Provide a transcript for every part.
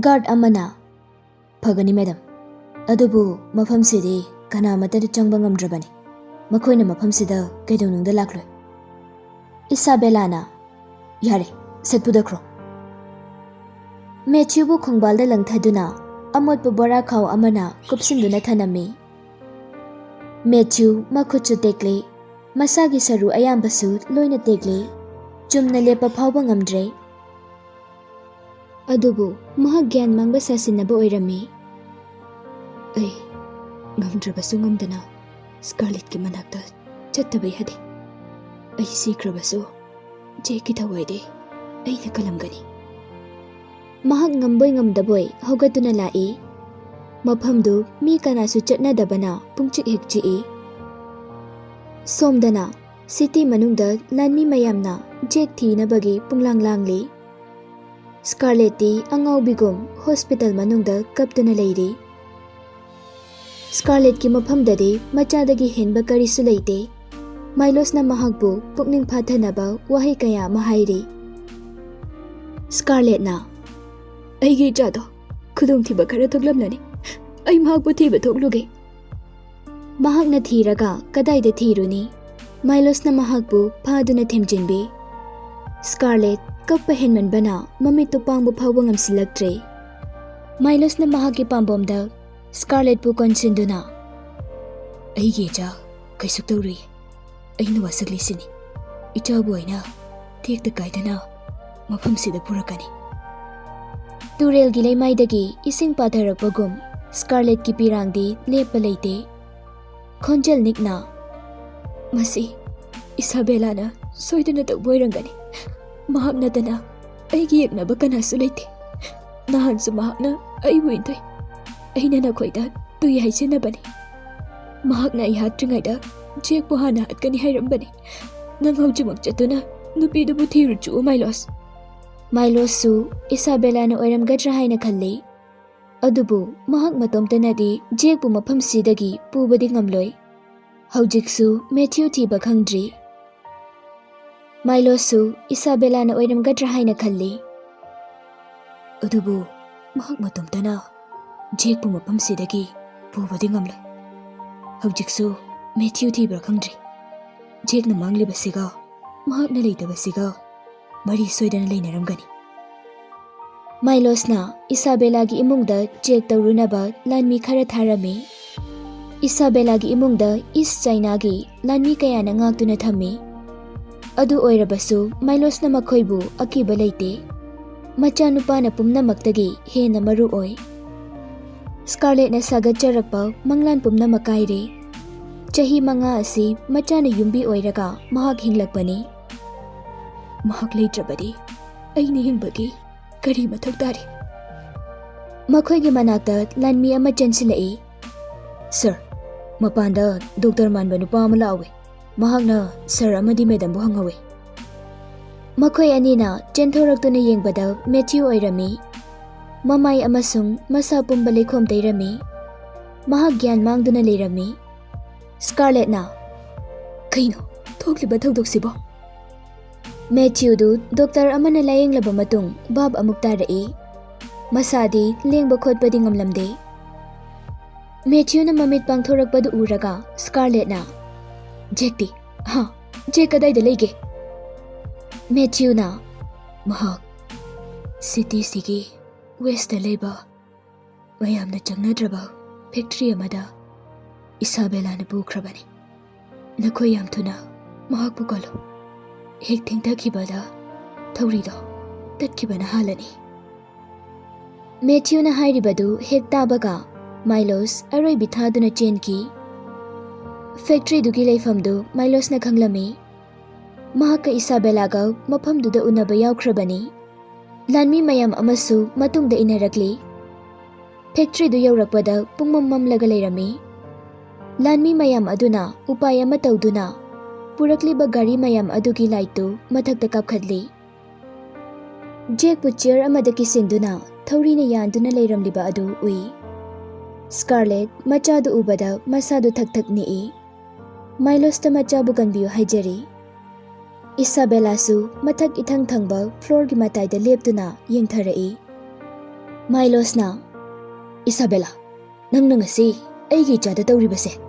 Guard amana phagani madam adubu mafamsidi kanamata changba ngamdrabani makoina mafamsida kaidonungda lakloi Isabellana yare setpudakro Matthew bu khongbalda langthaduna amotpu bora khaw amana kupsinduna thanami Matthew makhuchu tekle masagi saru ayambasu loina tekle chumna lepa phawba ngamdre adubu maha gyan mangba sasinaba oirami ai ngamdrabasu ngamdana Scarlett ki manakta chattabai hade ai sikrabasu je ki thawaide ai na kalamgani mahak ngamboi ngamdaboi hogatuna lai mafamdu mi kanasu chatnadabana pungchik hekchi somdana city manungda lanmi mayamna jek thinabagi punglang langli Scarlett angau bigum hospital manungda kaptuna leiri Scarlett ki mafamdadi machadagi henba karisu leite Milos na mahagbu pukning pathanaba wahi kaya mahairi Scarlett na Aigi chado khudung thiba khara thoklamlani ai mahagbu thiba thokluge mahak na thiraga kadai de thiruni Milos na mahagbu phaduna themjinbi Scarlett kappa henman bana mamitu pangbu phawang amsilaktre Milos na mahagi pambomda Scarlett bu konsinduna Aigi cha kaisuk tawri aina wasaglisini ichabu aina thekta kaidana mafamsida purakani Turel gi leimaidagi ising patharakpagum Scarlett ki pirangdi lepa leite khonjal nikna masi Isabellana soidana tawboirangani mahakna dana aigi yaknaba kanasu leite nahansu mahakna aibu intoi aina na khoida tui haisinabani mahakna ai hatringaida Jek po hana at kani hairambani nang haujimak chatuna nupidubu thiruchu Milos su Isabellana oiramgadra haina khalle adubu mahak matomtanadi Jek bu mafamsidagi pubadi ngamloi haujiksu Matthew thiba khangdri Milos su Isabellana oiramgadra haina khalle adubu mahak matomtana Jek bu mafamsidagi pubadi ngamloi haujiksu Matthew thibra khangdri Jek na mangli basiga mahak na leita basiga mari soidana leinaramgani Milos na Isabella gi imungda Jek tawrunaba lanmi khara tharami Isabella gi imungda East China gi lanmi kaya na ngaktuna thammi adu oirabasu Milos na makhoibu akiba leite macha nupa na pumnamaktagi hena maru oi Scarlett na sagatcharakpa manglan pumnamakaire Chahi manga asi machana yumbi oiraga mahak hinglakpani mahak leitrabadi aini hingbagi kari mathak tari makhoigi manakta lanmi ama chansilai Sir mapanda doctor manba nupa ama lawe mahakna sir amadi madam bu hangawe makhoi anina chenthoraktuna yengbada Matthew oirami mamai amasung masa pumba leikhom teirami mahak gyan mangduna leirami Scarlett na kaino thokliba thokdoksibo Matthew du doctor amana layenglaba matung bab amuk tarai masadi lengba khotpadi ngamlamde Matthew na mamit pangthorakpadu uraga Scarlett na Jekti ha Jek kadai da lege Matthew na mahak city sigi west da leba mayamna changnadraba factory amada Isabellana bukhrabani nakhoi yam thuna mahak pukalo hek thengthakibada thawrido tatkibana halani Matthew na hairibadu hek tabaga Milos aroi bithaduna chenki factory dugi leifamdu Milos na khanglami mahak Isabella ga mafamdu da unaba yawkhrabani lanmi mayam amasu matungda inarakli factory du yawrakpada pungmam mamlaga leirami Lanmi mayam aduna upaya matawduna purakliba gari mayam adugi laitu mathakta kapkhadli Jek pu chair amada kisinduna thawrina yanduna leiramliba adu ui Scarlett machadu ubada masadu thak ni Milos ta machabu ganbiyu haijari Isabella su mathak ithang thangba floor gi matai da leptuna yengtharai Milosna, Isabella, nang ngasi aigi ichada tawribase.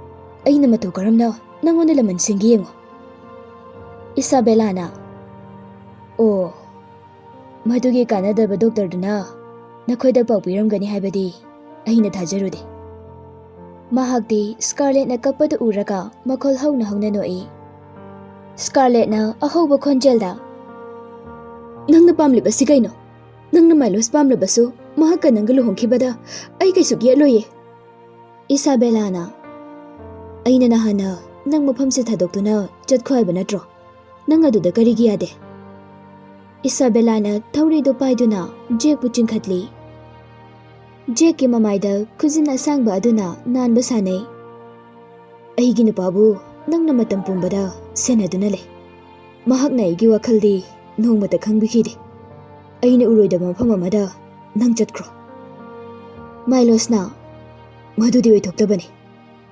Aina matau karamna nangonda laman singi yengo. Isabella na, Oh, madugi kanadaba doctor duna nakhoida pau piramgani haibadi aina thajarude. Mahakdi Scarlett na kapadu uraka makhol hauna hauna noi. Scarlett na ahoba khonjelda. Nangna pamlibasi kaino? Nangna Milos pamlabasu mahakka nangga luhongkhibada ai kaisu yaloye. Isabella na, aina nahana nang mafamse thadokuna chatkhwaiba natro. Nang aduda karigi yade. Isabella na thawrido paiduna Jake bu chingkhatli. Jake ki mamaida khuzin asangba aduna nanba sanai. Aigi nupabu nangna matam pumbada senaduna le. Mahakna aigi wakhaldi nongmata khangbikhide. Aina uroida mafam amada nang chatkro. Milos na, madudi oithoktabani.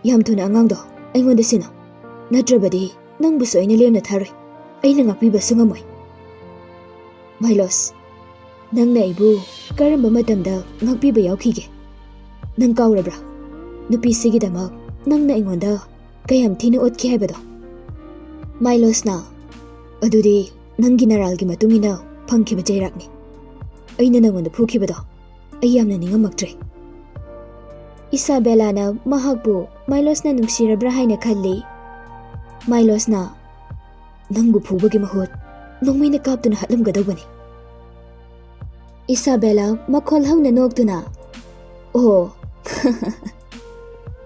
Yam thuna angangdo aingonda sino. Natrabadi nangbusu aina lemna tharoi. Aina ngakpibasu ngamoi. Milos, nangna aibu karamba matamda ngakpiba yaukhige. Nang kaurabra. Nupisigidamag nangna aingonda kayam thina otkhi haibado. Milos na, adudi nangi naralgi matungina phangkhiba jairakni. Aina nangonda phukhibado ai yamna ningamaktre. Isabella na mahakbu Milos na nungsirabra haina khalli. Milos na, nangbu phubagi mahut nongmaina kaptuna hatlamgadawbani. Isabella makhol hauna noktuna, Oh,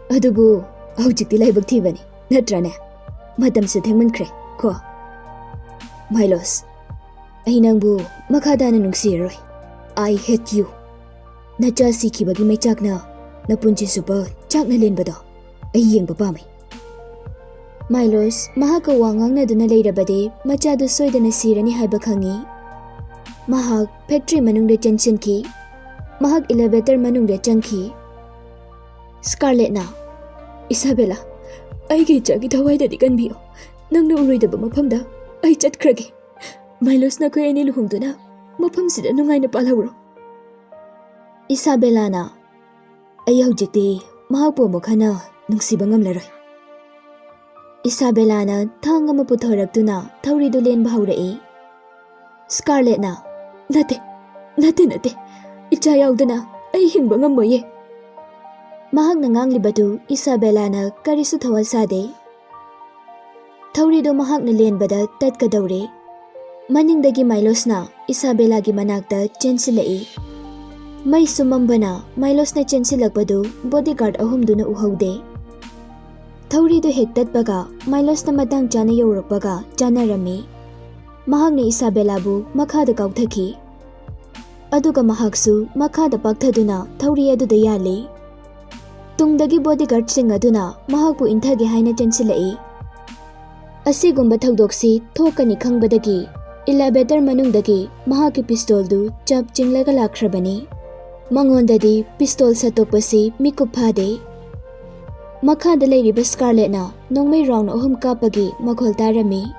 adubu hawjikti laibak thibani natrane matamse thengmankhre ko. Milos, ai nangbu makhadana nungsiraroi. I hate you. Nacha sikhibagi maichakna napunchi supa chakna lenbado ai yengba pamai. Milos mahaka wangangna duna leirabade machadu soidana sirani haiba khangi. Mahak factory manungde chansinki. Mahak elevator manungde changki. Scarlett na, Isabella, aigi chagi thawaidadi kanbiyo. Nangna uroidaba mafamda ai chatkrage. Milos na khoi ani luhungduna mafamsida nungaina palhawro. Isabella na, ai hawjikti mahakpu mukhana nungsiba ngamlaroi. Isabella na thang ama puthoraktuna thawridu lenba hawrai. Scarlett na, Nate, icha yaudana ai hingba ngammoye. Mahakna nganglibadu Isabella na karisu thawal sade. Thawridu mahakna lenbada tatkadawre. Maningdagi Milos na Isabella gi manakta chensilai. Mai sumambana Milos na chensilakpadu bodyguard ahumduna uhaude. Thawridu hek tatpaga Milos na matang chana yaurakpaga chanarami. Mahakna Isabella bu makhada kauthaki. Aduga mahaksu makhada pakthaduna thawri aduda yali. Tungdagi bodyguard sing aduna mahakbu inthage haina chensilai. Asigumba thawdoksi thokani khangbadagi elevator manungdagi mahaki pistol du chap chinglaga lakhrabani. Mangondadi pistol satokpasi mikup phade. Makhada leiriba Scarlett na nongmai round ahum kapagi makhol tarami.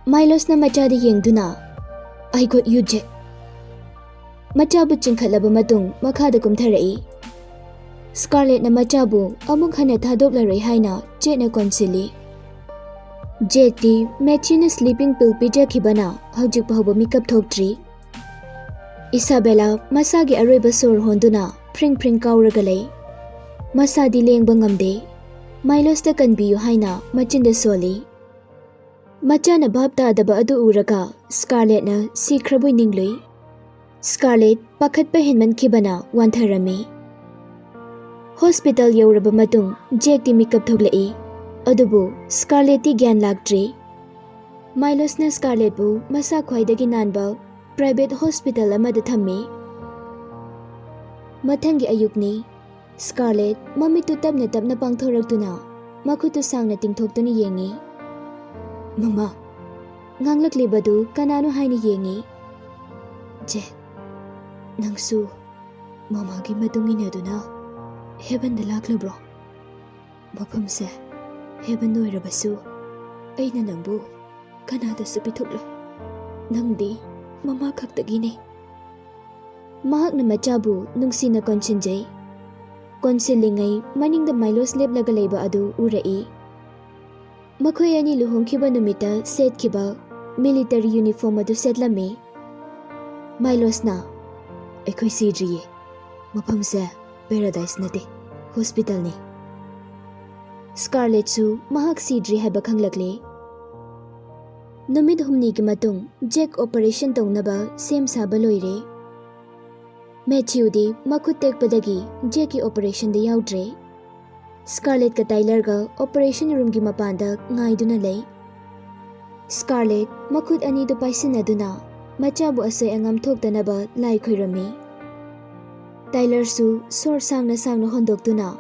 Milos na machadi yengduna, I got you, Jack. Machabu chingkhatlaba matung makhada kumtharai. Scarlett na machabu amuk hana thadoklaroi haina chena konsili. Jack di Matthew sleeping pill pijakhibana hawjik pahawba mikap thoktri. Isabella masagi aroiba sor honduna pring kauraga lei. Masadi lengba ngamde. Milos da kanbiyu haina machinda soli. Machana bhabta adaba adu uraga Scarlett na sikrabui ninglui. Scarlett pakhatpa hinman khibana wantharami. Hospital yauraba matung Jack di mikap thoglai. Adubu Scarlett ti gyan laktri. Milos na Scarlett bu masa khwaidagi nanba private hospital amada thammi. Mathangi ayukni Scarlett mamitu tapna pangthoraktuna makhutu sangna tingthoktuna yengi. Mama, nganglaklibadu kanano haina yengi. Jack, nangsu mamagi matungina duna heaven da laklabro. Mapamse heaven noirabasu aina nangbu kanada su pithuklo. Nangdi mama khaktagini. mahakna machabu nungsina konsinjay. Konsilingay maningda Milos leblaga leba adu urai. Makoy ani luhongkiba numita setkiba military uniform adu setlame. Milos na, akoy sidriye. Mapamsa paradise nate, hospital ni. Scarlett su mahak sidri haba khanglakle. Numit humni ki matung Jack operation tongnaba sem saba loire. Matthew di makut tekpadagi Jack ki operation da yaudre. Scarlett ka Tyler ga operation room ki mapanda ngaiduna lay. Scarlett makut ani do paisinaduna machabu asay angam thoktanaba lai khoirami. Tyler su sor sangna hondoktuna.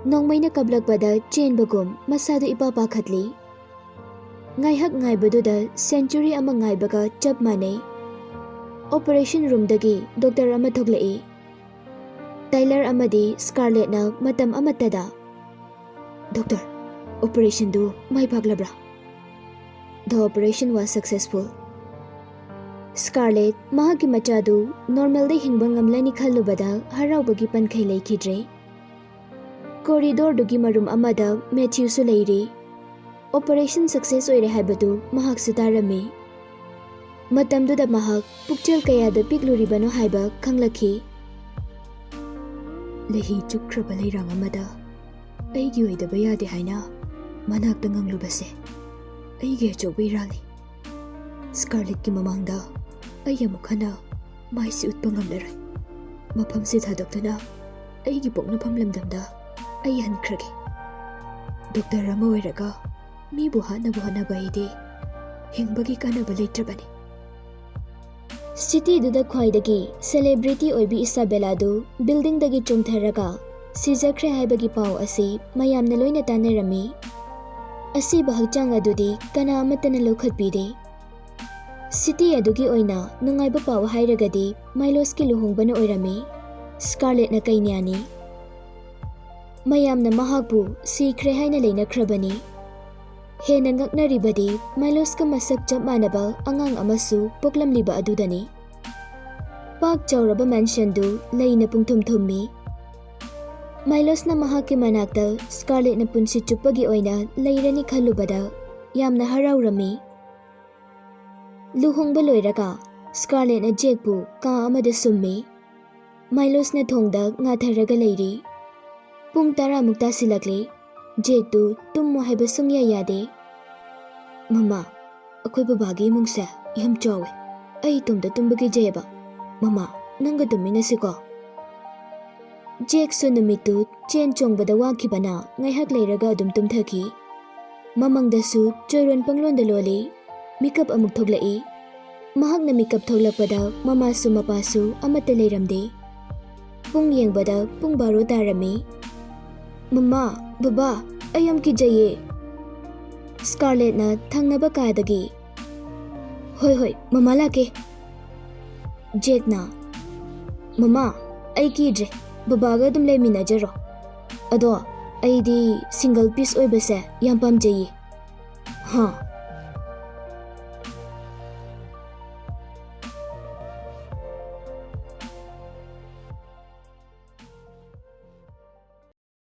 Nongmay na kablagpada chain bagum masado ipapakhatli. Ngaihak ngaibaduda century ama ngaibaga chap manay. Operation room dagi Dr. ama thoglai. Tyler amadi Scarlett na matam amatada. Doctor, operation do may paglabra. The operation was successful. Scarlett mahagi machadu normal day hingbang ngamlani khalubada haraubagi pankhay laikhidre. Corridor dugi marum amada Matthew su leiri. Operation success oire haibadu mahak sutarami. Matamduda mahak pukchal kayada pigluribano haiba khanglakhi. Lehi chukraba leirang amada aigi oidaba yade haina manakta nganglubase aigi achauba irali. Scarlett ki mamangda ay amukhana maisi utpa ngamlarai. Mapamsi thadokduna aigi pokna phamlamdamda ay hankragi. Doctor ama oiraga mibu hanaba ide hingbagi kanaba leitrabani. City duda khwaidagi celebrity oibi Isabella du building dagi chungtharaga sijakre haibagi pau asi mayamna loina tanarami. Asi bahagchang adudi kana amatana lokhatpide. City adugi oina nungaiba pau hairagadi Milos ki luhongbana oirami. Scarlett na Keinyani. Mayamna mahakbu sikre haina leinakrabani. Hena ngaknaribadi Milos ka masak chap manaba angang amasu poklamliba adudani. Pak chawraba mansion du leina pungthumthummi. Milos na mahaki manakta Scarlett na punsi chupagi oina leirani khalubada yamna haraurami. Luhongba loiraga Scarlett na Jackbu ka amada summi. Milos na thongda ngatharaga leiri. Pung 10 mukta silakli. Jack tu tummo haiba sungya yade. Mama, akoy babagi mungsa yam chawe. Ay tumda tumbagi jayaba. Mama, nanga dumina siko. Jack sunumitu chen chongbada wakibana ngaihak leiraga adum tumthaki. Mamangda su choiron panglonda loli. Mikap amuk thoglai. Mahak na mikap thoglakpada mama su mapasu amata leiramde. Pung yengbada pung 12 tarami. Mama, Baba, ayam kijaye. Scarlett na thangnaba kadagi. Hoy, mama lake. Jack na. Mama, ay kidre. Babaga dum lemina jaro. Ado, ay di single piece oibase yam pamjaye. Ha.